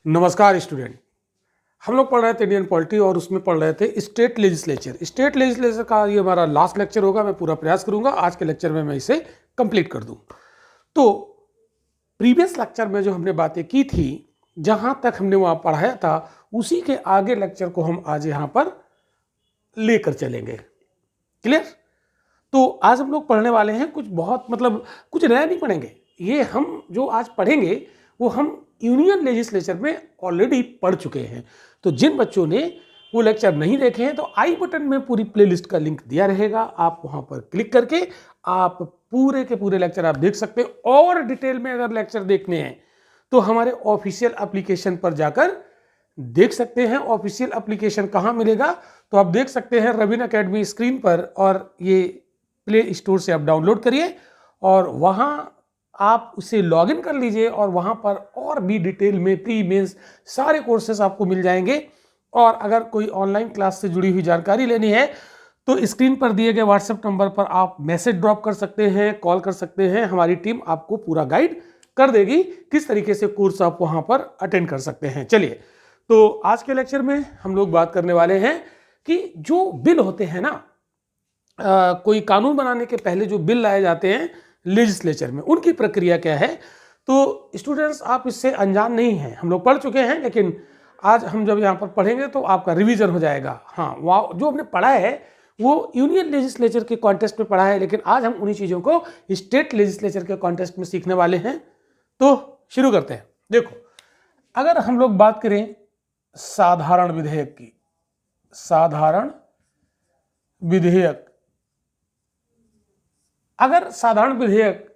नमस्कार स्टूडेंट। हम लोग पढ़ रहे थे इंडियन पॉलिटी और उसमें पढ़ रहे थे स्टेट लेजिस्लेचर। स्टेट लेजिस्लेचर का ये हमारा लास्ट लेक्चर होगा। मैं पूरा प्रयास करूंगा आज के लेक्चर में मैं इसे कंप्लीट कर दूं। तो प्रीवियस लेक्चर में जो हमने बातें की थी, जहां तक हमने वहां पढ़ाया था, उसी के आगे लेक्चर को हम आज यहां पर लेकर चलेंगे। क्लियर? तो आज हम लोग पढ़ने वाले हैं कुछ बहुत कुछ नया नहीं पढ़ेंगे। ये हम जो आज पढ़ेंगे वो हम यूनियन लेजिस्लेचर में ऑलरेडी पढ़ चुके हैं। तो जिन बच्चों ने वो लेक्चर नहीं देखे हैं तो आई बटन में पूरी प्लेलिस्ट का लिंक दिया रहेगा, आप वहां पर क्लिक करके आप पूरे के पूरे लेक्चर आप देख सकते हैं। और डिटेल में अगर लेक्चर देखने हैं तो हमारे ऑफिशियल एप्लीकेशन पर जाकर देख सकते हैं। ऑफिशियल एप्लीकेशन कहाँ मिलेगा? तो आप देख सकते हैं रवीन अकेडमी स्क्रीन पर, और ये प्ले स्टोर से आप डाउनलोड करिए और वहाँ आप उसे लॉगिन कर लीजिए और वहाँ पर और भी डिटेल में प्री मेंस सारे कोर्सेस आपको मिल जाएंगे। और अगर कोई ऑनलाइन क्लास से जुड़ी हुई जानकारी लेनी है तो स्क्रीन पर दिए गए व्हाट्सएप नंबर पर आप मैसेज ड्रॉप कर सकते हैं, कॉल कर सकते हैं। हमारी टीम आपको पूरा गाइड कर देगी किस तरीके से कोर्स आप वहाँ पर अटेंड कर सकते हैं। चलिए, तो आज के लेक्चर में हम लोग बात करने वाले हैं कि जो बिल होते हैं ना, कोई कानून बनाने के पहले जो बिल लाए जाते हैं लेजिस्लेचर में, उनकी प्रक्रिया क्या है। तो स्टूडेंट्स, आप इससे अनजान नहीं हैं, हम लोग पढ़ चुके हैं, लेकिन आज हम जब यहाँ पर पढ़ेंगे तो आपका रिवीजन हो जाएगा। हाँ, वह जो हमने पढ़ा है वो यूनियन लेजिस्लेचर के कॉन्टेस्ट में पढ़ा है, लेकिन आज हम उन्हीं चीज़ों को स्टेट लेजिस्लेचर के कॉन्टेस्ट में सीखने वाले हैं। तो शुरू करते हैं। देखो, अगर हम लोग बात करें साधारण विधेयक की, साधारण विधेयक, अगर साधारण विधेयक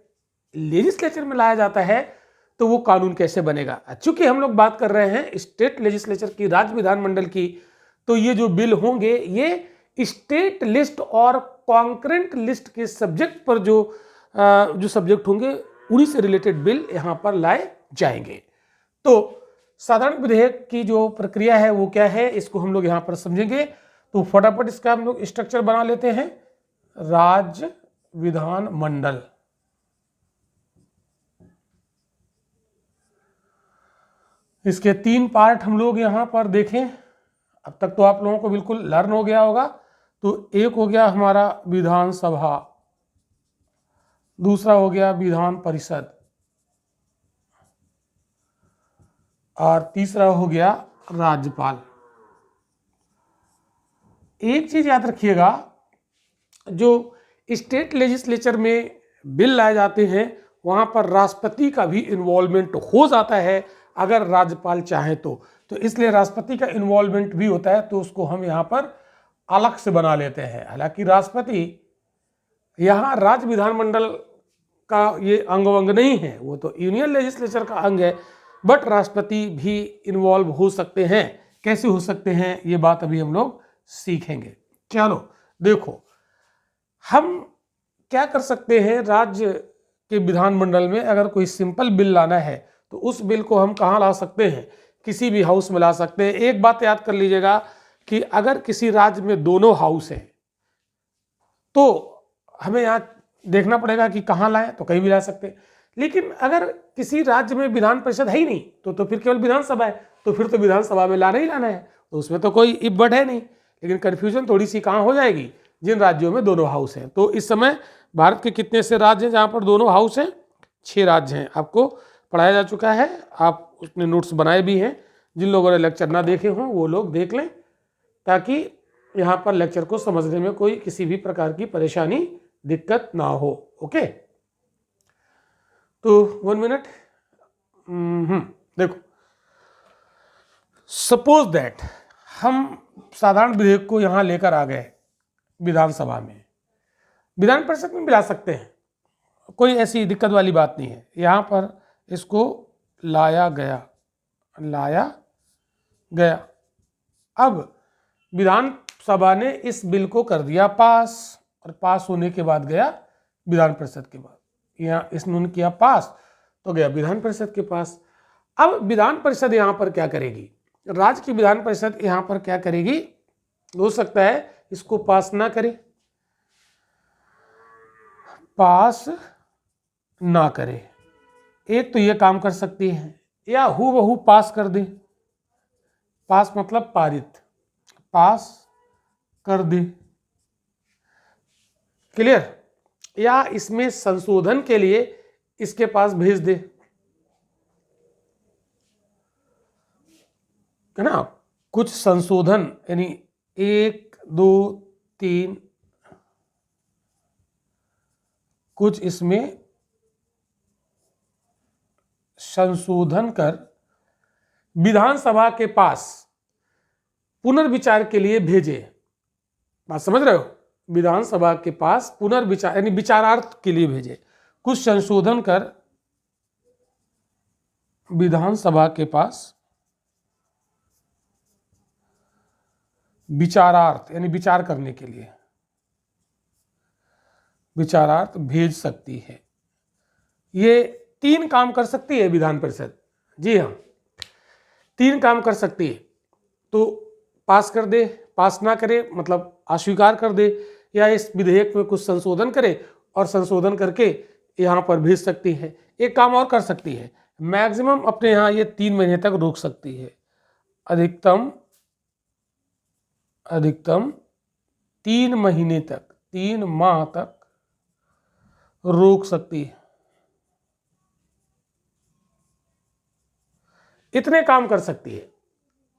लेजिस्लेचर में लाया जाता है तो वो कानून कैसे बनेगा? चूंकि हम लोग बात कर रहे हैं स्टेट लेजिस्लेचर की, राज्य विधानमंडल की, तो ये जो बिल होंगे ये स्टेट लिस्ट और कॉन्करेंट लिस्ट के सब्जेक्ट पर जो सब्जेक्ट होंगे उन्हीं से रिलेटेड बिल यहां पर लाए जाएंगे। तो साधारण विधेयक की जो प्रक्रिया है वो क्या है, इसको हम लोग यहां पर समझेंगे। तो फटाफट इसका हम लोग स्ट्रक्चर बना लेते हैं। राज्य विधान मंडल, इसके 3 पार्ट हम लोग यहां पर देखें। अब तक तो आप लोगों को बिल्कुल लर्न हो गया होगा। तो एक हो गया हमारा विधानसभा, दूसरा हो गया विधान परिषद, और तीसरा हो गया राज्यपाल। एक चीज याद रखिएगा, जो स्टेट लेजिस्लेचर में बिल लाए जाते हैं वहां पर राष्ट्रपति का भी इन्वॉल्वमेंट हो जाता है अगर राज्यपाल चाहे तो इसलिए राष्ट्रपति का इन्वॉल्वमेंट भी होता है, तो उसको हम यहां पर अलग से बना लेते हैं। हालांकि राष्ट्रपति यहां राज्य विधानमंडल का ये अंग नहीं है, वो तो यूनियन लेजिस्लेचर का अंग है, बट राष्ट्रपति भी इन्वॉल्व हो सकते हैं। कैसे हो सकते हैं ये बात अभी हम लोग सीखेंगे। चलो देखो, हम क्या कर सकते हैं, राज्य के विधानमंडल में अगर कोई सिंपल बिल लाना है तो उस बिल को हम कहाँ ला सकते हैं? किसी भी हाउस में ला सकते हैं। एक बात याद कर लीजिएगा कि अगर किसी राज्य में दोनों हाउस हैं तो हमें यहाँ देखना पड़ेगा कि कहाँ लाएं, तो कहीं भी ला सकते हैं। लेकिन अगर किसी राज्य में विधान परिषद है ही नहीं तो फिर केवल विधानसभा है, तो फिर तो विधानसभा में लाना ही लाना है, तो उसमें तो कोई इफ बट है नहीं। लेकिन कन्फ्यूजन थोड़ी सी कहाँ हो जाएगी? जिन राज्यों में दोनों हाउस हैं। तो इस समय भारत के कितने से राज्य हैं जहाँ पर दोनों हाउस हैं? 6 राज्य हैं। आपको पढ़ाया जा चुका है, आप उसने नोट्स बनाए भी हैं। जिन लोगों ने लेक्चर ना देखे हों वो लोग देख लें, ताकि यहाँ पर लेक्चर को समझने में कोई किसी भी प्रकार की परेशानी, दिक्कत ना हो। ओके, तो 1 मिनट। देखो, सपोज दैट हम साधारण विधेयक को यहाँ लेकर आ गए विधानसभा में, विधान परिषद में मिला सकते हैं, कोई ऐसी दिक्कत वाली बात नहीं है। यहाँ पर इसको लाया गया। अब विधानसभा ने इस बिल को कर दिया पास, और पास होने के बाद गया विधान परिषद के बाद, यहाँ इसने किया पास तो गया विधान परिषद के पास। अब विधान परिषद यहाँ पर क्या करेगी? राज्य की विधान परिषद यहाँ पर क्या करेगी? हो सकता है इसको पास ना करे, पास ना करे। एक तो ये काम कर सकती है, या हूबहू पास कर दे। पास मतलब पारित, पास कर दे, क्लियर। या इसमें संशोधन के लिए इसके पास भेज दे, है ना। कुछ संशोधन यानी 1 2 3 कुछ इसमें संशोधन कर विधानसभा के पास पुनर्विचार के लिए भेजे। बात समझ रहे हो, विधानसभा के पास पुनर्विचार यानी विचारार्थ के लिए भेजे। कुछ संशोधन कर विधानसभा के पास विचारार्थ यानी विचार करने के लिए, विचारार्थ भेज सकती है। ये 3 काम कर सकती है विधान परिषद, जी हाँ 3 काम कर सकती है। तो पास कर दे, पास ना करे मतलब अस्वीकार कर दे, या इस विधेयक में कुछ संशोधन करे और संशोधन करके यहाँ पर भेज सकती है। एक काम और कर सकती है, मैक्सिमम अपने यहाँ ये 3 महीने तक रोक सकती है, अधिकतम 3 महीने तक, 3 माह तक रोक सकती है। इतने काम कर सकती है।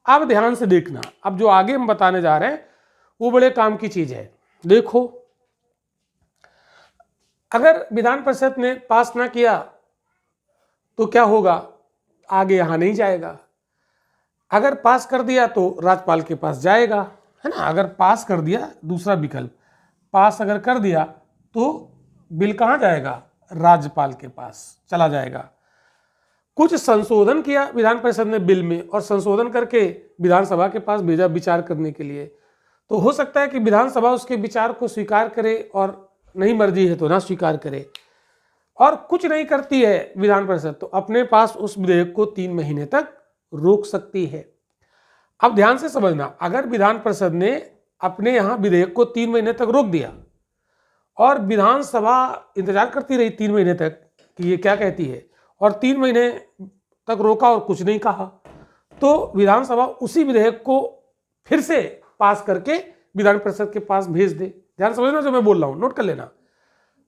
अब ध्यान से देखना, अब जो आगे हम बताने जा रहे हैं वो बड़े काम की चीज है। देखो, अगर विधान परिषद ने पास ना किया तो क्या होगा, आगे यहां नहीं जाएगा। अगर पास कर दिया तो राज्यपाल के पास जाएगा, है ना। अगर पास कर दिया, दूसरा विकल्प, पास अगर कर दिया तो बिल कहां जाएगा, राज्यपाल के पास चला जाएगा। कुछ संशोधन किया विधान परिषद ने बिल में और संशोधन करके विधानसभा के पास भेजा विचार करने के लिए, तो हो सकता है कि विधानसभा उसके विचार को स्वीकार करे और नहीं मर्जी है तो ना स्वीकार करे। और कुछ नहीं करती है विधान परिषद तो अपने पास उस विधेयक को 3 महीने तक रोक सकती है। अब ध्यान से समझना, अगर विधान परिषद ने अपने यहां विधेयक को 3 महीने तक रोक दिया और विधानसभा इंतजार करती रही 3 महीने तक कि ये क्या कहती है, और 3 महीने तक रोका और कुछ नहीं कहा, तो विधानसभा उसी विधेयक को फिर से पास करके विधान परिषद के पास भेज दे। ध्यान समझना जो मैं बोल रहा हूं, नोट कर लेना।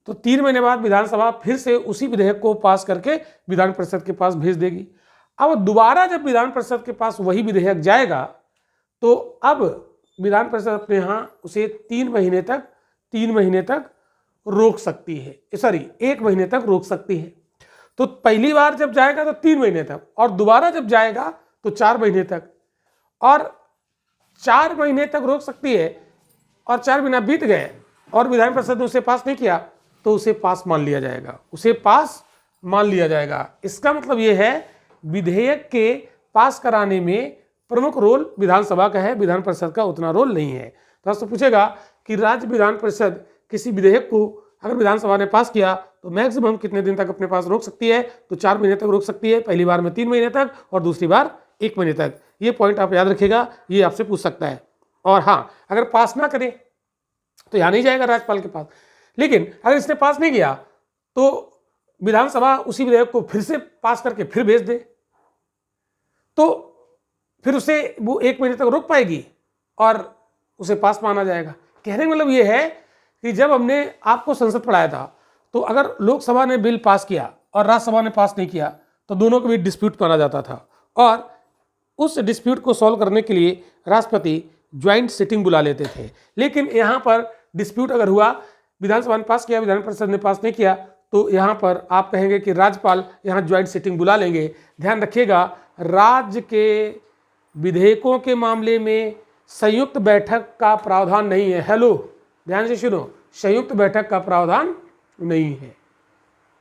तो 3 महीने बाद विधानसभा फिर से उसी विधेयक को पास करके विधान परिषद के पास भेज देगी। अब दोबारा जब विधान परिषद के पास वही विधेयक जाएगा तो अब विधान परिषद अपने यहाँ उसे 3 महीने तक रोक सकती है, सॉरी 1 महीने तक रोक सकती है। तो पहली बार जब जाएगा तो 3 महीने तक, और दोबारा जब जाएगा तो 4 महीने तक, और 4 महीने तक रोक सकती है। और 4 महीना बीत गए और विधान परिषद ने उसे पास नहीं किया तो उसे पास मान लिया जाएगा, उसे पास मान लिया जाएगा। इसका मतलब यह है विधेयक के पास कराने में प्रमुख रोल विधानसभा का है, विधान परिषद का उतना रोल नहीं है। तो आपसे पूछेगा कि राज्य विधान परिषद किसी विधेयक को अगर विधानसभा ने पास किया तो मैक्सिमम कितने दिन तक अपने पास रोक सकती है, तो 4 महीने तक रोक सकती है, पहली बार में 3 महीने तक और दूसरी बार 1 महीने तक। ये पॉइंट आप याद रखिएगा, ये आपसे पूछ सकता है। और हाँ, अगर पास ना करे तो यहाँ नहीं जाएगा राज्यपाल के पास, लेकिन अगर इसने पास नहीं किया तो विधानसभा उसी विधेयक को फिर से पास करके फिर भेज दे, तो फिर उसे वो 1 महीने तक रोक पाएगी और उसे पास माना जाएगा। कहने का मतलब ये है कि जब हमने आपको संसद पढ़ाया था तो अगर लोकसभा ने बिल पास किया और राज्यसभा ने पास नहीं किया तो दोनों के बीच डिस्प्यूट माना जाता था, और उस डिस्प्यूट को सॉल्व करने के लिए राष्ट्रपति ज्वाइंट सिटिंग बुला लेते थे। लेकिन यहाँ पर डिस्प्यूट अगर हुआ, विधानसभा ने पास किया, विधान परिषद ने पास नहीं किया, तो यहाँ पर आप कहेंगे कि राज्यपाल यहाँ ज्वाइंट सिटिंग बुला लेंगे। ध्यान रखिएगा, राज्य के विधेयकों के मामले में संयुक्त बैठक का प्रावधान नहीं है। हेलो, ध्यान से सुनो, संयुक्त बैठक का प्रावधान नहीं है,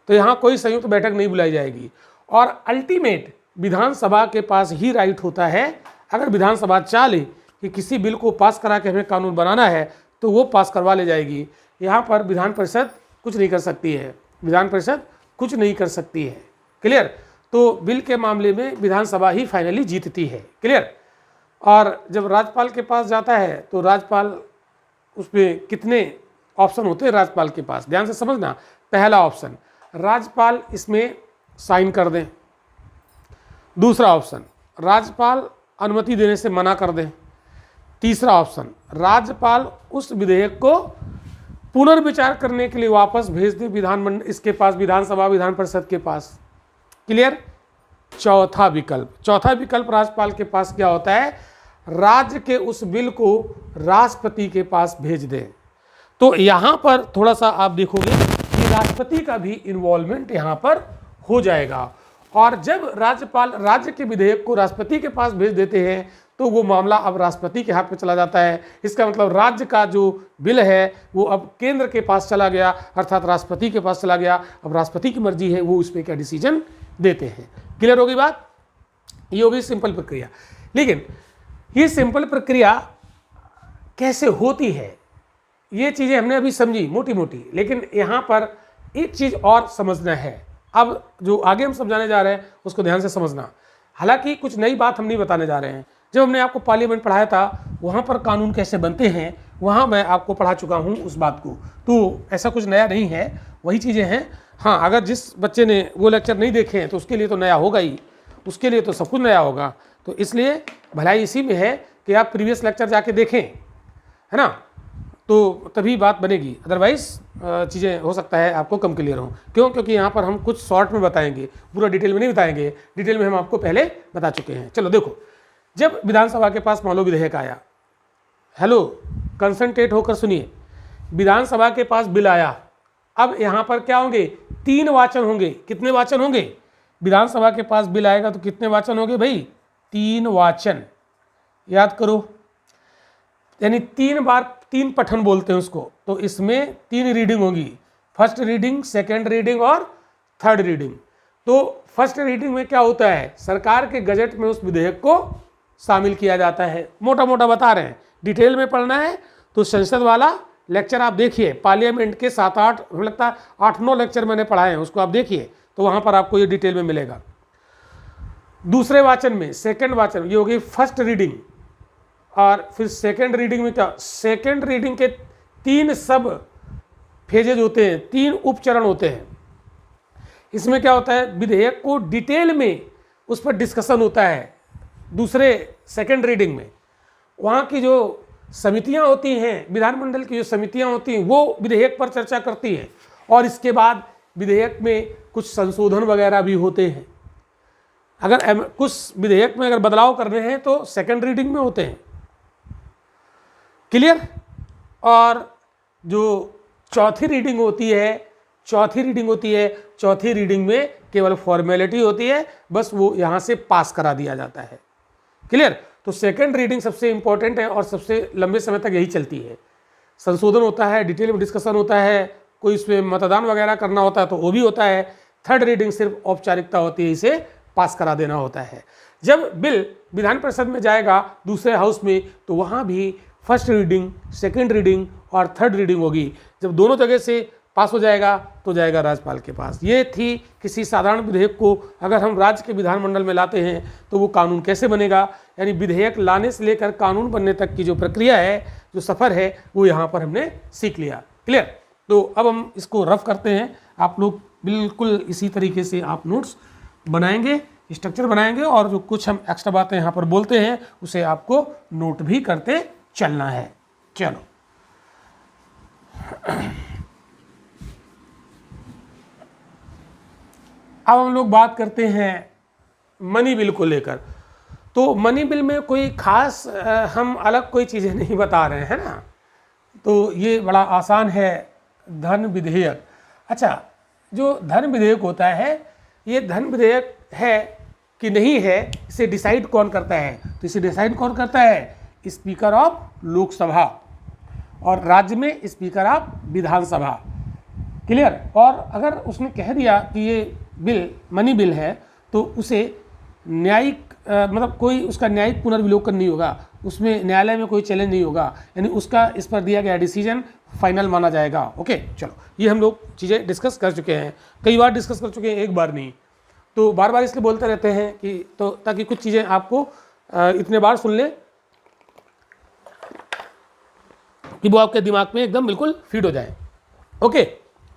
तो यहाँ कोई संयुक्त बैठक नहीं बुलाई जाएगी। और अल्टीमेट विधानसभा के पास ही राइट होता है, अगर विधानसभा चाह ले कि किसी बिल को पास करा के हमें कानून बनाना है तो वो पास करवा ले जाएगी। यहाँ पर विधान परिषद कुछ नहीं कर सकती है, विधान परिषद कुछ नहीं कर सकती है। क्लियर? तो बिल के मामले में विधानसभा ही फाइनली जीतती है। क्लियर? और जब राज्यपाल के पास जाता है तो राज्यपाल, उसमें कितने ऑप्शन होते हैं राज्यपाल के पास, ध्यान से समझना। पहला ऑप्शन, राज्यपाल इसमें साइन कर दें। दूसरा ऑप्शन, राज्यपाल अनुमति देने से मना कर दे। तीसरा ऑप्शन, राज्यपाल उस विधेयक को पुनर्विचार करने के लिए वापस भेज दे विधानमंडल, इसके पास, विधानसभा विधान परिषद के पास। क्लियर। चौथा विकल्प राज्यपाल के पास क्या होता है, राज्य के उस बिल को राष्ट्रपति के पास भेज दे। तो यहां पर थोड़ा सा आप देखोगे कि राष्ट्रपति का भी इन्वॉल्वमेंट यहां पर हो जाएगा, और जब राज्यपाल राज्य के विधेयक को राष्ट्रपति के पास भेज देते हैं तो वो मामला अब राष्ट्रपति के हाथ में चला जाता है। इसका मतलब राज्य का जो बिल है वो अब केंद्र के पास चला गया, अर्थात राष्ट्रपति के पास चला गया। अब राष्ट्रपति की मर्जी है वो उस पर क्या डिसीजन देते हैं। क्लियर होगी बात। ये होगी सिंपल प्रक्रिया। लेकिन ये सिंपल प्रक्रिया कैसे होती है, ये चीज़ें हमने अभी समझी मोटी मोटी, लेकिन यहाँ पर एक चीज़ और समझना है। अब जो आगे हम समझाने जा रहे हैं उसको ध्यान से समझना। हालांकि कुछ नई बात हम नहीं बताने जा रहे हैं। जब हमने आपको पार्लियामेंट पढ़ाया था वहाँ पर कानून कैसे बनते हैं वहाँ मैं आपको पढ़ा चुका हूँ उस बात को, तो ऐसा कुछ नया नहीं है, वही चीज़ें हैं। हाँ, अगर जिस बच्चे ने वो लेक्चर नहीं देखे हैं तो उसके लिए तो नया होगा ही, उसके लिए तो सब कुछ नया होगा। तो इसलिए भलाई इसी में है कि आप प्रीवियस लेक्चर जाके देखें, है ना, तो तभी बात बनेगी। अदरवाइज चीज़ें हो सकता है आपको कम क्लियर हो। क्यों? क्योंकि यहाँ पर हम कुछ शॉर्ट में बताएंगे, पूरा डिटेल में नहीं बताएंगे। डिटेल में हम आपको पहले बता चुके हैं। चलो देखो, जब विधानसभा के पास मान लो विधेयक आया, हेलो कंसंट्रेट होकर सुनिए, विधानसभा के पास बिल आया। अब यहाँ पर क्या होंगे, 3 वाचन होंगे। कितने वाचन होंगे? विधानसभा के पास बिल आएगा तो कितने वाचन होंगे भाई? 3 वाचन। याद करो, यानी 3 बार 3 पठन बोलते हैं उसको। तो इसमें 3 रीडिंग होगी, फर्स्ट रीडिंग, सेकेंड रीडिंग और थर्ड रीडिंग। तो फर्स्ट रीडिंग में क्या होता है, सरकार के गजट में उस विधेयक को शामिल किया जाता है। मोटा मोटा बता रहे हैं, डिटेल में पढ़ना है तो संसद वाला लेक्चर आप देखिए, पार्लियामेंट के 7-8, मुझे लगता है 8-9 लेक्चर मैंने पढ़ाए हैं, उसको आप देखिए तो वहाँ पर आपको ये डिटेल में मिलेगा। दूसरे वाचन में, सेकेंड वाचन, ये होगी फर्स्ट रीडिंग। और फिर सेकेंड रीडिंग में क्या, सेकेंड रीडिंग के 3 सब फेजेज होते हैं, 3 उपचरण होते हैं। इसमें क्या होता है, विधेयक को डिटेल में उस पर डिस्कशन होता है। दूसरे सेकेंड रीडिंग में वहाँ की जो समितियाँ होती हैं, विधानमंडल की जो समितियाँ होती हैं वो विधेयक पर चर्चा करती हैं, और इसके बाद विधेयक में कुछ संशोधन वगैरह भी होते हैं। अगर कुछ विधेयक में अगर बदलाव करने हैं तो सेकेंड रीडिंग में होते हैं। क्लियर। और जो चौथी रीडिंग होती है, चौथी रीडिंग में केवल फॉर्मेलिटी होती है, बस वो यहाँ से पास करा दिया जाता है। क्लियर। तो सेकेंड रीडिंग सबसे इंपॉर्टेंट है और सबसे लंबे समय तक यही चलती है। संशोधन होता है, डिटेल में डिस्कशन होता है, कोई इसमें मतदान वगैरह करना होता है तो वो भी होता है। थर्ड रीडिंग सिर्फ औपचारिकता होती है, इसे पास करा देना होता है। जब बिल विधान परिषद में जाएगा दूसरे हाउस में तो वहाँ भी फर्स्ट रीडिंग, सेकेंड रीडिंग और थर्ड रीडिंग होगी। जब दोनों जगह से पास हो जाएगा तो जाएगा राज्यपाल के पास। ये थी किसी साधारण विधेयक को अगर हम राज्य के विधानमंडल में लाते हैं तो वो कानून कैसे बनेगा, यानी विधेयक लाने से लेकर कानून बनने तक की जो प्रक्रिया है, जो सफ़र है, वो यहाँ पर हमने सीख लिया। क्लियर। तो अब हम इसको रफ करते हैं। आप लोग बिल्कुल इसी तरीके से आप नोट्स बनाएंगे, स्ट्रक्चर बनाएंगे, और जो कुछ हम एक्स्ट्रा बातें यहाँ पर बोलते हैं उसे आपको नोट भी करते चलना है। चलो अब हम लोग बात करते हैं मनी बिल को लेकर। तो मनी बिल में कोई खास हम अलग कोई चीज़ें नहीं बता रहे हैं ना, तो ये बड़ा आसान है। धन विधेयक, अच्छा, जो धन विधेयक होता है, ये धन विधेयक है कि नहीं है, इसे डिसाइड कौन करता है? तो इसे डिसाइड कौन करता है? स्पीकर ऑफ लोकसभा, और राज्य में स्पीकर ऑफ विधानसभा। क्लियर। और अगर उसने कह दिया कि ये बिल मनी बिल है तो उसे न्यायिक मतलब कोई उसका न्यायिक पुनर्विलोकन नहीं होगा, उसमें न्यायालय में कोई चैलेंज नहीं होगा, यानी उसका इस पर दिया गया डिसीजन फाइनल माना जाएगा। ओके, चलो, ये हम लोग चीज़ें डिस्कस कर चुके हैं, कई बार डिस्कस कर चुके हैं, एक बार नहीं। तो बार बार इसलिए बोलते रहते हैं कि तो ताकि कुछ चीज़ें आपको इतने बार सुन ले कि वो आपके दिमाग में एकदम बिल्कुल फिट हो जाए। ओके,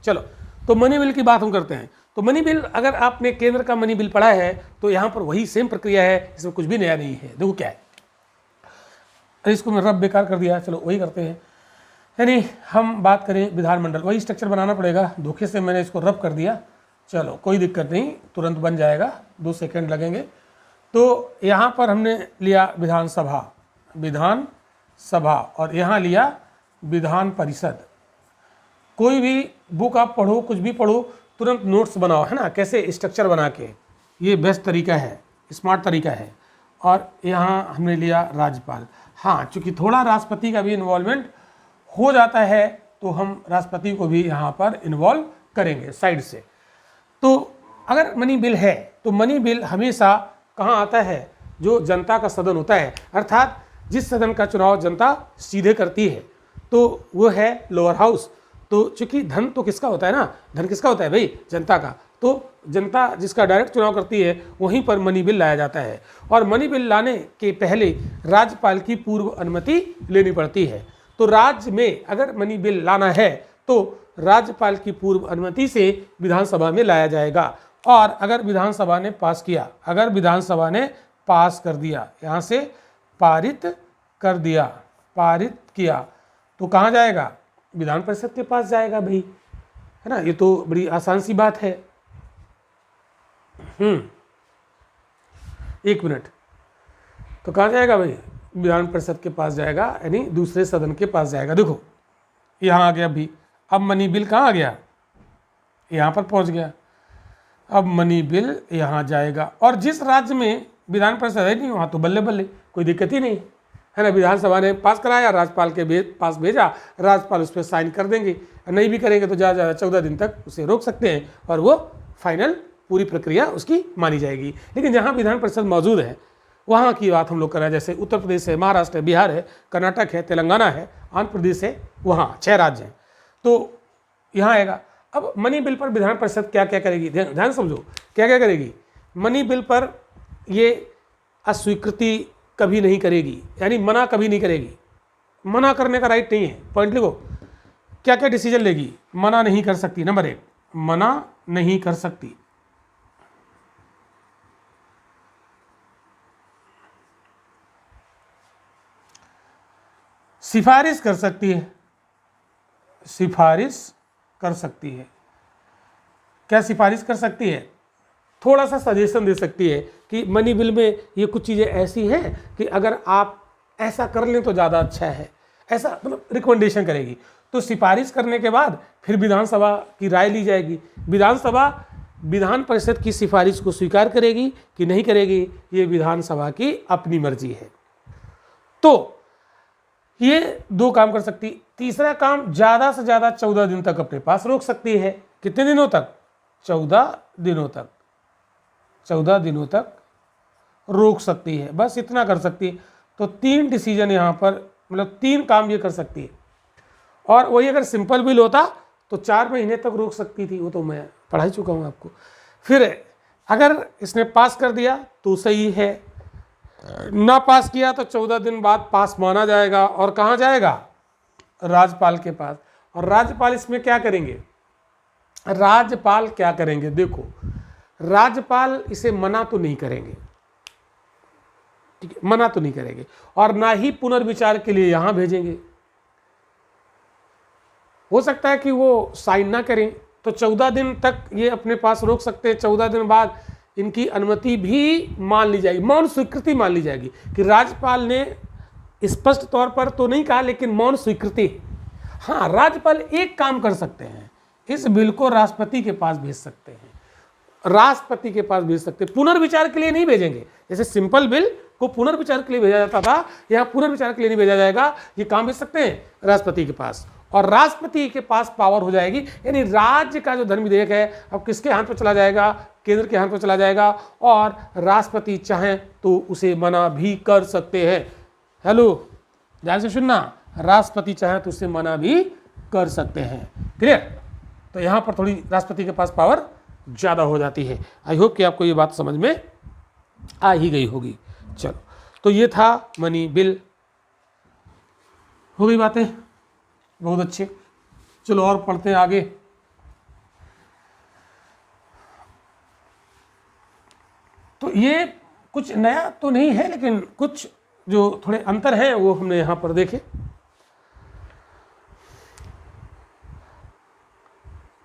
चलो, तो मनी बिल की बात हम करते हैं। तो मनी बिल, अगर आपने केंद्र का मनी बिल पढ़ा है तो यहाँ पर वही सेम प्रक्रिया है, इसमें कुछ भी नया नहीं है। देखो क्या है, इसको मैं रब बेकार कर दिया, चलो वही करते हैं। यानी हम बात करें विधानमंडल, वही स्ट्रक्चर बनाना पड़ेगा, धोखे से मैंने इसको रब कर दिया, चलो कोई दिक्कत नहीं, तुरंत बन जाएगा, 2 सेकंड लगेंगे। तो यहाँ पर हमने लिया विधानसभा, विधानसभा, और यहाँ लिया विधान परिषद। कोई भी बुक आप पढ़ो, कुछ भी पढ़ो, तुरंत नोट्स बनाओ, है ना, कैसे स्ट्रक्चर बना के, ये बेस्ट तरीका है, स्मार्ट तरीका है। और यहाँ हमने लिया राज्यपाल। हाँ, चूँकि थोड़ा राष्ट्रपति का भी इन्वॉल्वमेंट हो जाता है तो हम राष्ट्रपति को भी यहाँ पर इन्वॉल्व करेंगे साइड से। तो अगर मनी बिल है तो मनी बिल हमेशा कहाँ आता है, जो जनता का सदन होता है, अर्थात जिस सदन का चुनाव जनता सीधे करती है, तो वो है लोअर हाउस। तो चूंकि धन तो किसका होता है ना, धन किसका होता है भाई, जनता का। तो जनता जिसका डायरेक्ट चुनाव करती है वहीं पर मनी बिल लाया जाता है। और मनी बिल लाने के पहले राज्यपाल की पूर्व अनुमति लेनी पड़ती है। तो राज्य में अगर मनी बिल लाना है तो राज्यपाल की पूर्व अनुमति से विधानसभा में लाया जाएगा। और अगर विधानसभा ने पास किया, अगर विधानसभा ने पास कर दिया, यहाँ से पारित कर दिया, पारित किया, तो कहाँ जाएगा, विधान परिषद के पास जाएगा भाई, है ना। ये तो बड़ी आसान सी बात है। एक मिनट, तो कहाँ जाएगा भाई, विधान परिषद के पास जाएगा, यानी दूसरे सदन के पास जाएगा। देखो यहाँ आ गया भी, अब मनी बिल कहाँ आ गया, यहाँ पर पहुँच गया। अब मनी बिल यहाँ जाएगा, और जिस राज्य में विधान परिषद है नहीं वहाँ तो बल्ले बल्ले, कोई दिक्कत ही नहीं, है ना। विधानसभा ने पास कराया, राज्यपाल के पास भेजा, राज्यपाल उस पर साइन कर देंगे, नहीं भी करेंगे तो ज़्यादा 14 दिन तक उसे रोक सकते हैं और वो फाइनल पूरी प्रक्रिया उसकी मानी जाएगी। लेकिन जहाँ विधान परिषद मौजूद है वहाँ की बात हम लोग कर रहे हैं, जैसे उत्तर प्रदेश है, महाराष्ट्र है, बिहार है, कर्नाटक है, तेलंगाना है, आंध्र प्रदेश है, वहाँ 6 राज्य हैं, तो यहाँ आएगा। अब मनी बिल पर विधान परिषद क्या क्या करेगी, ध्यान समझो, क्या क्या करेगी। मनी बिल पर ये अस्वीकृति कभी नहीं करेगी, यानी मना कभी नहीं करेगी, मना करने का राइट नहीं है। पॉइंट लिखो, क्या क्या डिसीजन लेगी, मना नहीं कर सकती, नंबर 1 मना नहीं कर सकती। सिफारिश कर सकती है, सिफारिश कर सकती है। क्या सिफारिश कर सकती है, थोड़ा सा सजेशन दे सकती है कि मनी बिल में ये कुछ चीज़ें ऐसी हैं कि अगर आप ऐसा कर लें तो ज़्यादा अच्छा है, ऐसा मतलब रिकमेंडेशन करेगी। तो सिफारिश करने के बाद फिर विधानसभा की राय ली जाएगी, विधानसभा विधान परिषद की सिफारिश को स्वीकार करेगी कि नहीं करेगी, ये विधानसभा की अपनी मर्जी है। तो ये 2 काम कर सकती। तीसरा काम, ज़्यादा से ज़्यादा 14 दिन तक अपने पास रोक सकती है। कितने दिनों तक, 14 दिनों तक, 14 दिनों तक रोक सकती है, बस इतना कर सकती है। तो 3 डिसीजन यहाँ पर, मतलब 3 काम ये कर सकती है। और वही अगर सिंपल बिल होता तो 4 महीने तक रोक सकती थी, वो तो मैं पढ़ा ही चुका हूँ आपको। फिर अगर इसने पास कर दिया तो सही है, ना पास किया तो 14 दिन बाद पास माना जाएगा, और कहाँ जाएगा, राज्यपाल के पास। और राज्यपाल इसमें क्या करेंगे, राज्यपाल क्या करेंगे, देखो राज्यपाल इसे मना तो नहीं करेंगे, ठीक है, मना तो नहीं करेंगे, और ना ही पुनर्विचार के लिए यहां भेजेंगे। हो सकता है कि वो साइन ना करें, तो 14 दिन तक ये अपने पास रोक सकते हैं। 14 दिन बाद इनकी अनुमति भी मान ली जाएगी, मौन स्वीकृति मान ली जाएगी कि राज्यपाल ने स्पष्ट तौर पर तो नहीं कहा, लेकिन मौन स्वीकृति। हाँ, राज्यपाल एक काम कर सकते हैं, इस बिल को राष्ट्रपति के पास भेज सकते हैं, राष्ट्रपति के पास भेज सकते हैं, पुनर्विचार के लिए नहीं भेजेंगे। जैसे सिंपल बिल को पुनर्विचार के लिए भेजा जाता था, यहाँ पुनर्विचार के लिए नहीं भेजा जाएगा, ये काम भेज सकते हैं राष्ट्रपति के पास, और राष्ट्रपति के पास पावर हो जाएगी। यानी राज्य का जो धन विधेयक है अब किसके हाथ पर चला जाएगा, केंद्र के हाथ पर चला जाएगा, और राष्ट्रपति चाहें तो उसे मना भी कर सकते हैं। हेलो, ध्यान से सुनना, राष्ट्रपति चाहें तो उसे मना भी कर सकते हैं। क्लियर। तो यहाँ पर थोड़ी राष्ट्रपति के पास पावर ज़्यादा हो जाती है। आई होप कि आपको ये बात समझ में आ ही गई होगी। चलो, तो ये था मनी बिल। हो गई बातें, बहुत अच्छे। चलो और पढ़ते हैं आगे। तो ये कुछ नया तो नहीं है, लेकिन कुछ जो थोड़े अंतर हैं वो हमने यहाँ पर देखे।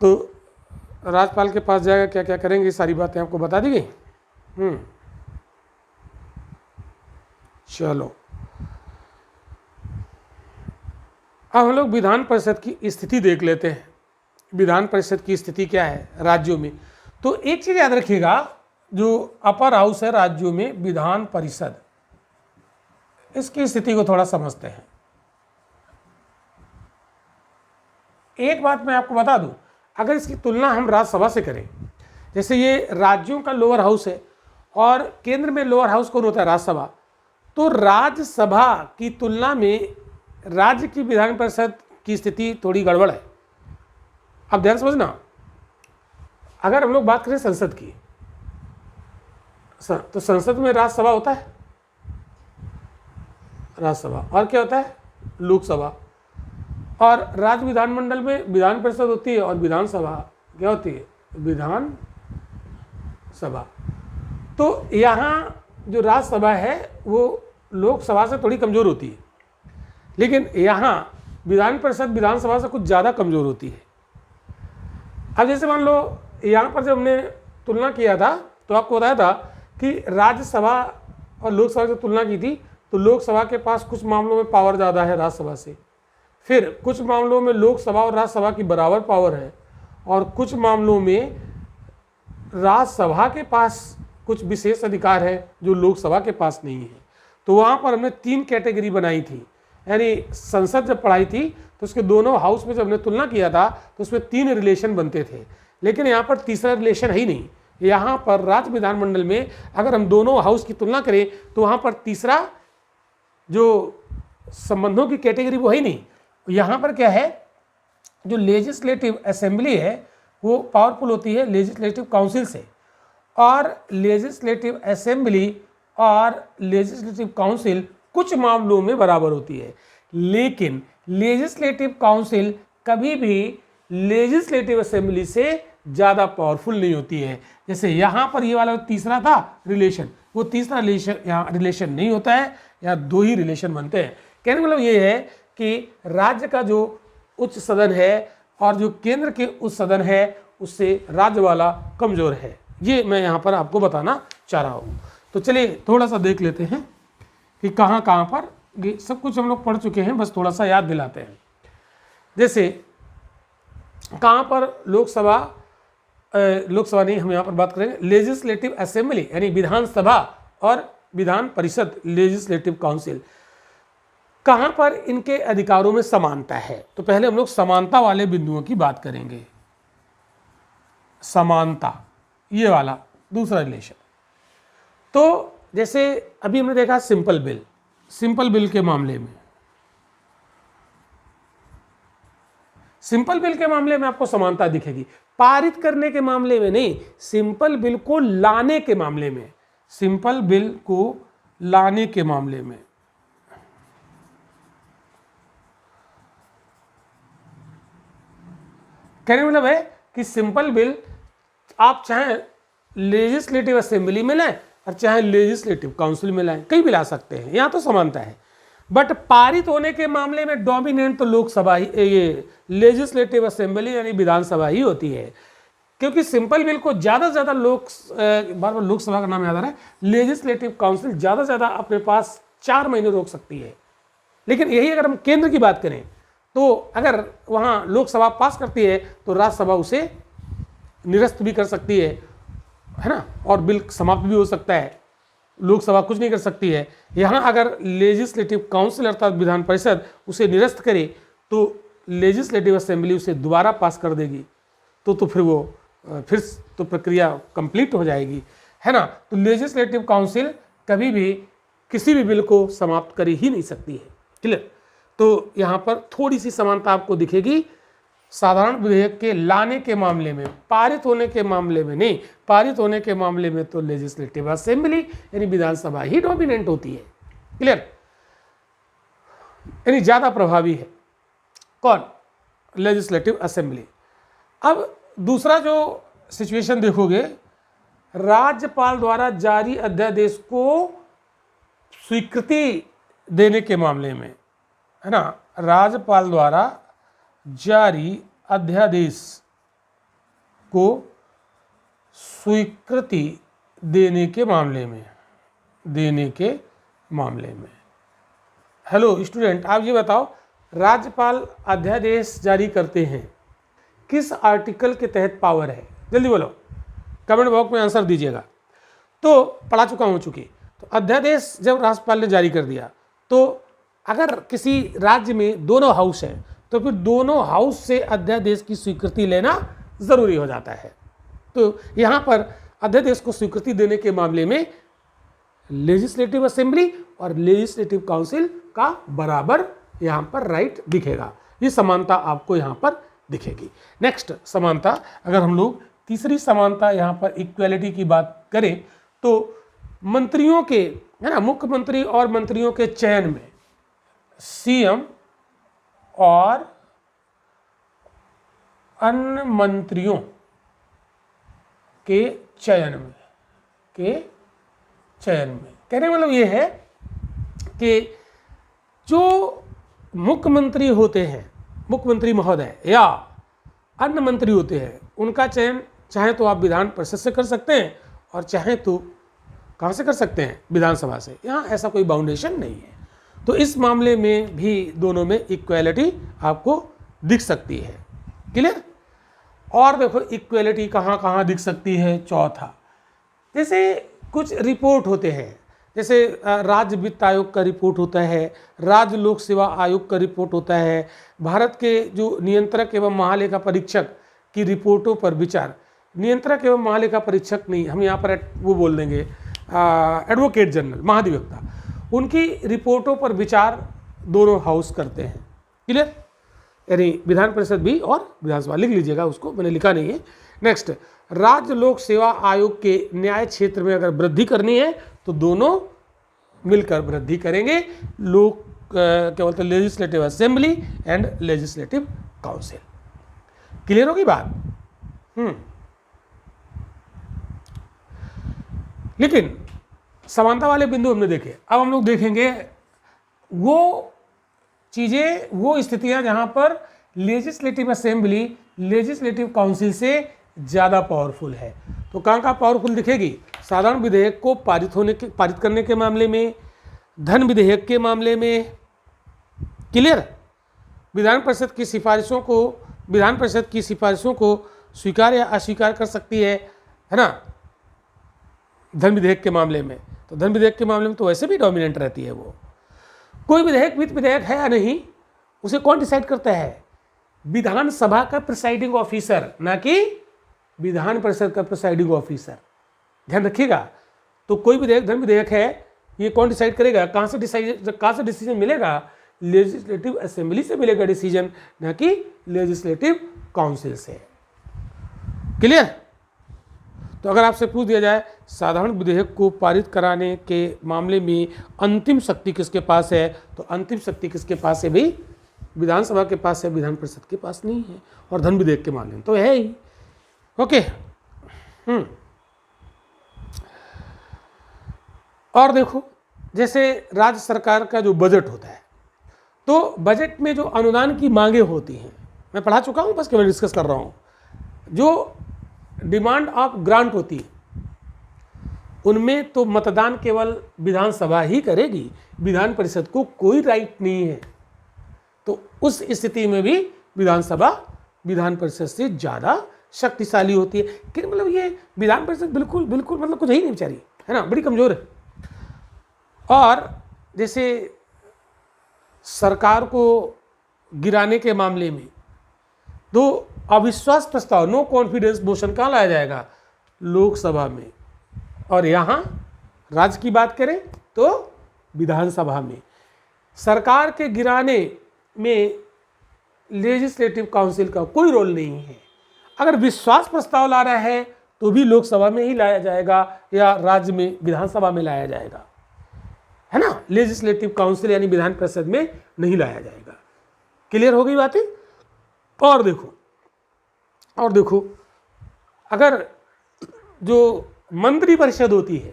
तो राज्यपाल के पास जाएगा, क्या क्या करेंगे, सारी बातें आपको बता दी गई। चलो, अब हम लोग विधान परिषद की स्थिति देख लेते हैं। विधान परिषद की स्थिति क्या है राज्यों में। तो एक चीज याद रखिएगा, जो अपर हाउस है राज्यों में विधान परिषद, इसकी स्थिति को थोड़ा समझते हैं। एक बात मैं आपको बता दूं, अगर इसकी तुलना हम राज्यसभा से करें, जैसे ये राज्यों का लोअर हाउस है और केंद्र में लोअर हाउस कौन होता है, राज्यसभा। तो राज्यसभा की तुलना में राज्य की विधान परिषद की स्थिति थोड़ी गड़बड़ है। अब ध्यान समझना, अगर हम लोग बात करें संसद की, तो संसद में राज्यसभा होता है, राज्यसभा, और क्या होता है, लोकसभा। और राज्य विधानमंडल में विधान परिषद होती है और विधानसभा क्या होती है, विधान सभा। तो यहाँ जो राज्यसभा है वो लोकसभा से थोड़ी कमज़ोर होती है, लेकिन यहाँ विधान परिषद विधानसभा से कुछ ज़्यादा कमज़ोर होती है। अब जैसे मान लो यहाँ पर जब हमने तुलना किया था तो आपको बताया था कि राज्यसभा और लोकसभा की तुलना की थी, तो लोकसभा के पास कुछ मामलों में पावर ज़्यादा है राज्यसभा से, फिर कुछ मामलों में लोकसभा और राज्यसभा की बराबर पावर है, और कुछ मामलों में राज्यसभा के पास कुछ विशेष अधिकार है जो लोकसभा के पास नहीं है। तो वहाँ पर हमने 3 कैटेगरी बनाई थी, यानी संसद जब पढ़ाई थी तो उसके दोनों हाउस में जब हमने तुलना किया था तो उसमें 3 रिलेशन बनते थे, लेकिन यहाँ पर तीसरा रिलेशन है ही नहीं। यहाँ पर राज्य विधानमंडल में अगर हम दोनों हाउस की तुलना करें तो वहाँ पर तीसरा जो संबंधों की कैटेगरी वो है ही नहीं। यहाँ पर क्या है, जो लेजिस्लेटिव असेंबली है वो पावरफुल होती है लेजिस्लेटिव काउंसिल से, और लेजिस्लेटिव असेंबली और लेजिस्लेटिव काउंसिल कुछ मामलों में बराबर होती है, लेकिन लेजिस्लेटिव काउंसिल कभी भी लेजिस्लेटिव असेंबली से ज़्यादा पावरफुल नहीं होती है। जैसे यहाँ पर ये वाला तीसरा था रिलेशन, वो तीसरा रिलेशन यहाँ रिलेशन नहीं होता है, यहाँ 2 ही रिलेशन बनते हैं। कहने का मतलब ये है कि राज्य का जो उच्च सदन है और जो केंद्र के उच्च सदन है उससे राज्य वाला कमज़ोर है। ये मैं यहाँ पर आपको बताना चाह रहा हूँ। तो चलिए थोड़ा सा देख लेते हैं कि कहाँ कहाँ पर, ये सब कुछ हम लोग पढ़ चुके हैं, बस थोड़ा सा याद दिलाते हैं। जैसे कहाँ पर लोकसभा नहीं, हम यहाँ पर बात करेंगे लेजिस्लेटिव असेंबली यानी विधानसभा और विधान परिषद लेजिस्लेटिव काउंसिल, कहाँ पर इनके अधिकारों में समानता है। तो पहले हम लोग समानता वाले बिंदुओं की बात करेंगे। समानता, ये वाला दूसरा रिलेशन। तो जैसे अभी हमने देखा सिंपल बिल, सिंपल बिल के मामले में, सिंपल बिल के मामले में आपको समानता दिखेगी, पारित करने के मामले में नहीं, सिंपल बिल को लाने के मामले में, सिंपल बिल को लाने के मामले में। कहने का मतलब है कि सिंपल बिल आप चाहे लेजिस्लेटिव असेंबली में लाएं और चाहे लेजिस्लेटिव काउंसिल में लाएं, कहीं भी ला सकते हैं, यहाँ तो समानता है। बट पारित होने के मामले में डोमिनेंट तो लोकसभा ही, ये लेजिस्लेटिव असेंबली यानी विधानसभा ही होती है, क्योंकि सिंपल बिल को ज़्यादा से ज़्यादा बार बार लोकसभा का नाम याद आ रहा है, लेजिस्लेटिव काउंसिल ज़्यादा से ज़्यादा अपने पास 4 महीने रोक सकती है। लेकिन यही अगर हम केंद्र की बात करें तो अगर वहाँ लोकसभा पास करती है तो राज्यसभा उसे निरस्त भी कर सकती है ना, और बिल समाप्त भी हो सकता है, लोकसभा कुछ नहीं कर सकती है। यहाँ अगर लेजिस्लेटिव काउंसिल अर्थात विधान परिषद उसे निरस्त करे तो लेजिस्लेटिव असेंबली उसे दोबारा पास कर देगी, तो फिर वो फिर तो प्रक्रिया कंप्लीट हो जाएगी, है ना। तो लेजिस्लेटिव काउंसिल कभी भी किसी भी बिल को समाप्त कर ही नहीं सकती है। क्लियर। तो यहाँ पर थोड़ी सी समानता आपको दिखेगी, साधारण विधेयक के लाने के मामले में, पारित होने के मामले में नहीं। पारित होने के मामले में तो लेजिस्लेटिव असेंबली यानी विधानसभा ही डोमिनेंट होती है। क्लियर, यानी ज़्यादा प्रभावी है कौन, लेजिस्लेटिव असेंबली। अब दूसरा जो सिचुएशन देखोगे राज्यपाल द्वारा जारी अध्यादेश को स्वीकृति देने के मामले में, है ना, राज्यपाल द्वारा जारी अध्यादेश को स्वीकृति देने के मामले में हेलो स्टूडेंट, आप ये बताओ, राज्यपाल अध्यादेश जारी करते हैं, किस आर्टिकल के तहत पावर है? जल्दी बोलो, कमेंट बॉक्स में आंसर दीजिएगा। तो पढ़ा चुका हूँ चूंकि, तो अध्यादेश जब राज्यपाल ने जारी कर दिया, तो अगर किसी राज्य में दोनों हाउस हैं तो फिर दोनों हाउस से अध्यादेश की स्वीकृति लेना जरूरी हो जाता है। तो यहाँ पर अध्यादेश को स्वीकृति देने के मामले में लेजिस्लेटिव असेंबली और लेजिस्लेटिव काउंसिल का बराबर यहाँ पर राइट दिखेगा। ये समानता आपको यहाँ पर दिखेगी। नेक्स्ट समानता, अगर हम लोग तीसरी समानता यहाँ पर इक्वेलिटी की बात करें, तो मंत्रियों के, है ना, मुख्यमंत्री और मंत्रियों के चयन में सीएम और अन्य मंत्रियों के चयन में कहने मतलब ये है कि जो मुख्यमंत्री होते हैं, मुख्यमंत्री महोदय या अन्य मंत्री होते हैं, उनका चयन चाहे तो आप विधान परिषद से कर सकते हैं और चाहे तो कहाँ से कर सकते हैं, विधानसभा से। यहाँ ऐसा कोई बाउंडेशन नहीं है। तो इस मामले में भी दोनों में इक्वेलिटी आपको दिख सकती है। क्लियर? और देखो इक्वेलिटी कहाँ कहाँ दिख सकती है। चौथा, जैसे कुछ रिपोर्ट होते हैं, जैसे राज्य वित्त आयोग का रिपोर्ट होता है, राज्य लोक सेवा आयोग का रिपोर्ट होता है, भारत के जो नियंत्रक एवं महालेखा परीक्षक की रिपोर्टों पर विचार, नियंत्रक एवं महालेखा परीक्षक नहीं, हम यहाँ पर वो बोल देंगे एडवोकेट जनरल, महाधिवक्ता, उनकी रिपोर्टों पर विचार दोनों हाउस करते हैं। क्लियर? यानी विधान परिषद भी और विधानसभा, लिख लीजिएगा उसको, मैंने लिखा नहीं है। नेक्स्ट, राज्य लोक सेवा आयोग के न्याय क्षेत्र में अगर वृद्धि करनी है तो दोनों मिलकर वृद्धि करेंगे, लोक क्या बोलते हैं, legislative assembly and legislative council. Clear होगी बात? लेकिन समानता वाले बिंदु हमने देखे, अब हम लोग देखेंगे वो चीज़ें, वो स्थितियां जहां पर लेजिस्लेटिव असेंबली लेजिस्लेटिव काउंसिल से ज़्यादा पावरफुल है। तो कहाँ पावरफुल दिखेगी? साधारण विधेयक को पारित करने के मामले में, धन विधेयक के मामले में। क्लियर? विधान परिषद की सिफारिशों को स्वीकार या अस्वीकार कर सकती है ना, धन विधेयक के मामले में। तो धन विधेयक के मामले में तो वैसे भी डोमिनेंट रहती है वो। कोई विधेयक वित्त विधेयक है या नहीं, उसे कौन डिसाइड करता है? विधानसभा का प्रिसाइडिंग ऑफिसर, ना कि विधान परिषद का प्रिसाइडिंग ऑफिसर। ध्यान रखिएगा। तो कोई विधेयक धन विधेयक है, ये कौन डिसाइड करेगा? कहाँ से डिसीजन मिलेगा? लेजिस्लेटिव असेंबली से मिलेगा डिसीजन, ना कि लेजिस्लेटिव काउंसिल से। क्लियर? तो अगर आपसे पूछ दिया जाए साधारण विधेयक को पारित कराने के मामले में अंतिम शक्ति किसके पास है, तो अंतिम शक्ति किसके पास है भाई? विधानसभा के पास है, विधान परिषद के पास नहीं है। और धन विधेयक के मामले में तो है ही। ओके। और देखो, जैसे राज्य सरकार का जो बजट होता है, तो बजट में जो अनुदान की मांगे होती हैं, मैं पढ़ा चुका हूं, बस केवल डिस्कस कर रहा हूं। जो डिमांड ऑफ ग्रांट होती है उनमें तो मतदान केवल विधानसभा ही करेगी, विधान परिषद को कोई राइट नहीं है। तो उस स्थिति में भी विधानसभा विधान परिषद से ज़्यादा शक्तिशाली होती है। कि मतलब ये विधान परिषद बिल्कुल मतलब कुछ है ही नहीं बेचारी, है ना, बड़ी कमज़ोर है। और जैसे सरकार को गिराने के मामले में तो अविश्वास प्रस्ताव, नो कॉन्फिडेंस मोशन कहाँ लाया जाएगा? लोकसभा में। और यहाँ राज्य की बात करें तो विधानसभा में। सरकार के गिराने में लेजिस्लेटिव काउंसिल का कोई रोल नहीं है। अगर विश्वास प्रस्ताव ला रहा है तो भी लोकसभा में ही लाया जाएगा या राज्य में विधानसभा में लाया जाएगा, है ना। लेजिस्लेटिव काउंसिल यानी विधान परिषद में नहीं लाया जाएगा। क्लियर हो गई बातें? और देखो अगर जो मंत्री परिषद होती है,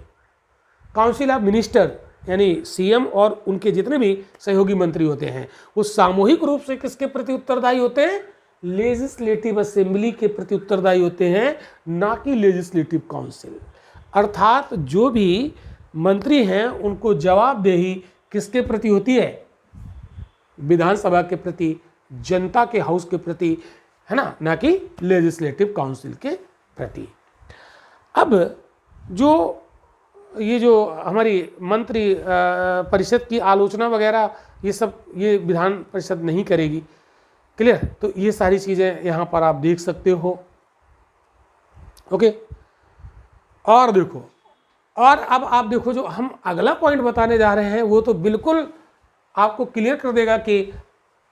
काउंसिल ऑफ मिनिस्टर, यानी सीएम और उनके जितने भी सहयोगी मंत्री होते हैं, वो सामूहिक रूप से किसके प्रति उत्तरदायी होते हैं? लेजिस्लेटिव असेंबली के प्रति उत्तरदायी होते हैं, ना कि लेजिस्लेटिव काउंसिल। अर्थात जो भी मंत्री हैं उनको जवाबदेही किसके प्रति होती है? विधानसभा के प्रति, जनता के हाउस के प्रति, है ना कि लेजिस्लेटिव काउंसिल के प्रति। अब ये जो हमारी मंत्री परिषद की आलोचना वगैरह ये सब ये विधान परिषद नहीं करेगी, क्लियर? तो ये सारी चीज़ें यहाँ पर आप देख सकते हो। ओके, और देखो, और अब आप देखो जो हम अगला पॉइंट बताने जा रहे हैं वो तो बिल्कुल आपको क्लियर कर देगा कि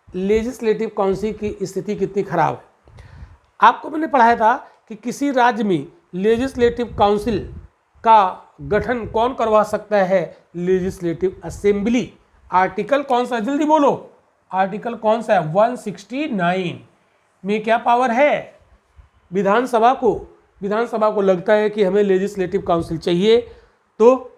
लेजिस्लेटिव काउंसिल की स्थिति कितनी खराब है। आपको मैंने पढ़ाया था कि किसी राज्य में लेजिस्लेटिव काउंसिल का गठन कौन करवा सकता है? Legislative assembly. आर्टिकल कौन सा, जल्दी बोलो, आर्टिकल कौन सा है? 169 में क्या पावर है? विधानसभा को लगता है कि हमें लेजिस्लेटिव काउंसिल चाहिए, तो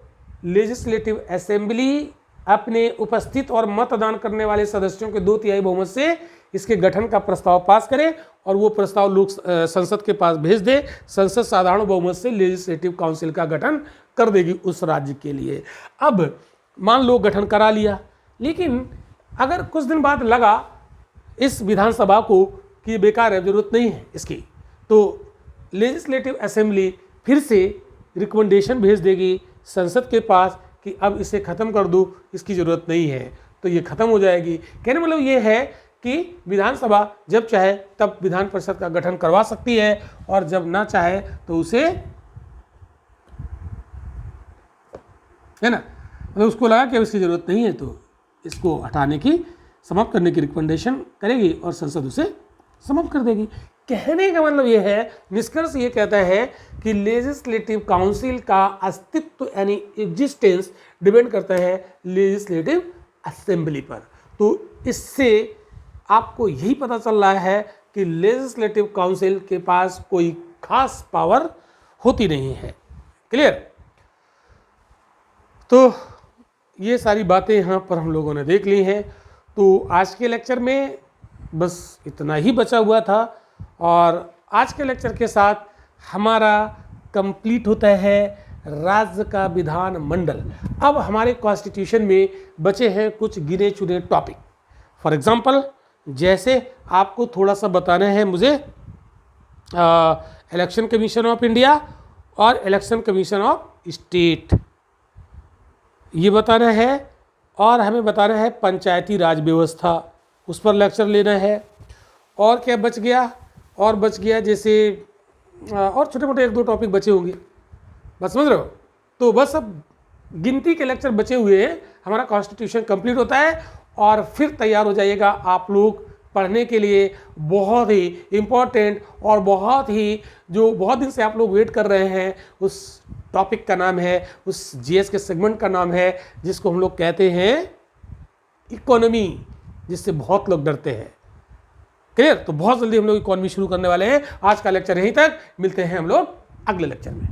लेजिस्लेटिव असेंबली अपने उपस्थित और मतदान करने वाले सदस्यों के 2/3 बहुमत से इसके गठन का प्रस्ताव पास करे और वो प्रस्ताव लोक संसद के पास भेज दे। संसद साधारण बहुमत से लेजिस्लेटिव काउंसिल का गठन कर देगी उस राज्य के लिए। अब मान लो गठन करा लिया, लेकिन अगर कुछ दिन बाद लगा इस विधानसभा को कि बेकार है, जरूरत नहीं है इसकी, तो लेजिस्लेटिव असेंबली फिर से रिकमेंडेशन भेज देगी संसद के पास कि अब इसे ख़त्म कर दो, इसकी ज़रूरत नहीं है, तो ये ख़त्म हो जाएगी। कहने मतलब ये है कि विधानसभा जब चाहे तब विधान परिषद का गठन करवा सकती है और जब ना चाहे तो उसे, है ना, तो उसको लगा कि इसकी ज़रूरत नहीं है तो इसको हटाने की, समाप्त करने की रिकमेंडेशन करेगी और संसद उसे समाप्त कर देगी। कहने का मतलब ये है, निष्कर्ष ये कहता है कि लेजिस्लेटिव काउंसिल का अस्तित्व यानी एग्जिस्टेंस डिपेंड करता है लेजिस्लेटिव असेंबली पर। तो इससे आपको यही पता चल रहा है कि लेजिस्लेटिव काउंसिल के पास कोई खास पावर होती नहीं है। क्लियर? तो ये सारी बातें यहाँ पर हम लोगों ने देख ली हैं। तो आज के लेक्चर में बस इतना ही बचा हुआ था और आज के लेक्चर के साथ हमारा कंप्लीट होता है राज्य का विधान मंडल। अब हमारे कॉन्स्टिट्यूशन में बचे हैं कुछ गिने चुने टॉपिक। फॉर एग्जांपल, जैसे आपको थोड़ा सा बताना है मुझे इलेक्शन कमीशन ऑफ इंडिया और इलेक्शन कमीशन ऑफ स्टेट, ये बताना है, और हमें बताना है पंचायती राज व्यवस्था, उस पर लेक्चर लेना है। और क्या बच गया? और बच गया जैसे और छोटे मोटे 1-2 टॉपिक बचे होंगे, बस समझ रहे हो? तो बस अब गिनती के लेक्चर बचे हुए हैं, हमारा कॉन्स्टिट्यूशन कंप्लीट होता है और फिर तैयार हो जाइएगा आप लोग पढ़ने के लिए बहुत ही इम्पोर्टेंट और बहुत दिन से आप लोग वेट कर रहे हैं उस टॉपिक का नाम है, उस जीएस के सेगमेंट का नाम है जिसको हम लोग कहते हैं इकोनॉमी, जिससे बहुत लोग डरते हैं। क्लियर? तो बहुत जल्दी हम लोग इकोनॉमी शुरू करने वाले हैं। आज का लेक्चर यहीं तक, मिलते हैं हम लोग अगले लेक्चर में।